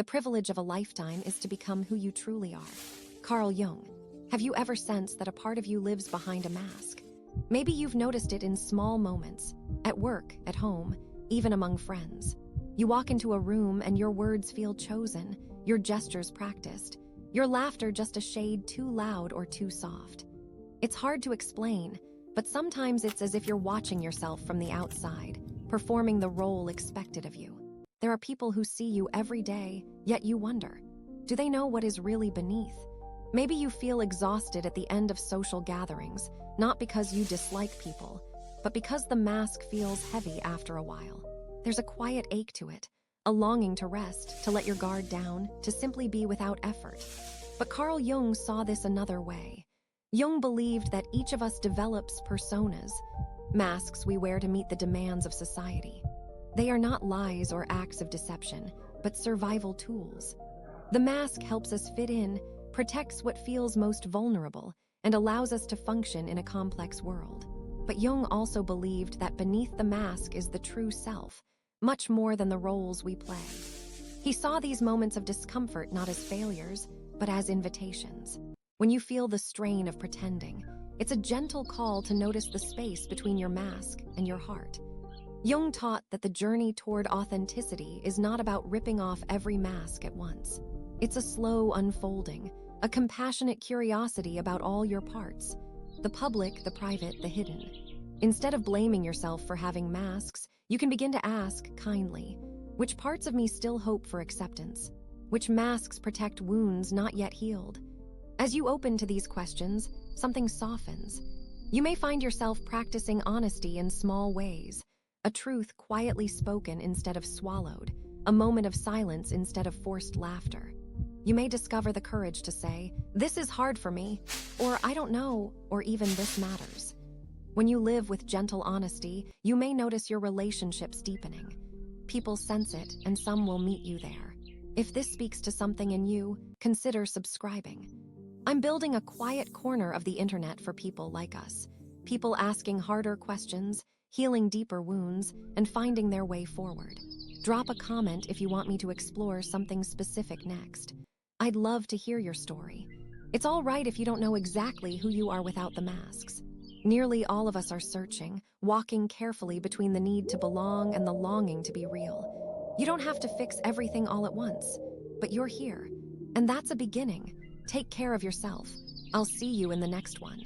The privilege of a lifetime is to become who you truly are. Carl Jung. Have you ever sensed that a part of you lives behind a mask? Maybe you've noticed it in small moments, at work, at home, even among friends. You walk into a room and your words feel chosen, your gestures practiced, your laughter just a shade too loud or too soft. It's hard to explain, but sometimes it's as if you're watching yourself from the outside, performing the role expected of you. There are people who see you every day, yet you wonder, do they know what is really beneath? Maybe you feel exhausted at the end of social gatherings, not because you dislike people, but because the mask feels heavy after a while. There's a quiet ache to it, a longing to rest, to let your guard down, to simply be without effort. But Carl Jung saw this another way. Jung believed that each of us develops personas, masks we wear to meet the demands of society. They are not lies or acts of deception, but survival tools. The mask helps us fit in, protects what feels most vulnerable, and allows us to function in a complex world. But Jung also believed that beneath the mask is the true self, much more than the roles we play. He saw these moments of discomfort not as failures, but as invitations. When you feel the strain of pretending, it's a gentle call to notice the space between your mask and your heart. Jung taught that the journey toward authenticity is not about ripping off every mask at once. It's a slow unfolding, a compassionate curiosity about all your parts, the public, the private, the hidden. Instead of blaming yourself for having masks, you can begin to ask, kindly, which parts of me still hope for acceptance? Which masks protect wounds not yet healed? As you open to these questions, something softens. You may find yourself practicing honesty in small ways, a truth quietly spoken instead of swallowed, a moment of silence instead of forced laughter. You may discover the courage to say, "This is hard for me," or "I don't know," or even "This matters." When you live with gentle honesty, you may notice your relationships deepening. People sense it, and some will meet you there. If this speaks to something in you, consider subscribing. I'm building a quiet corner of the internet for people like us, people asking harder questions, healing deeper wounds, and finding their way forward. Drop a comment if you want me to explore something specific next. I'd love to hear your story. It's all right if you don't know exactly who you are without the masks. Nearly all of us are searching, walking carefully between the need to belong and the longing to be real. You don't have to fix everything all at once, but you're here, and that's a beginning. Take care of yourself. I'll see you in the next one.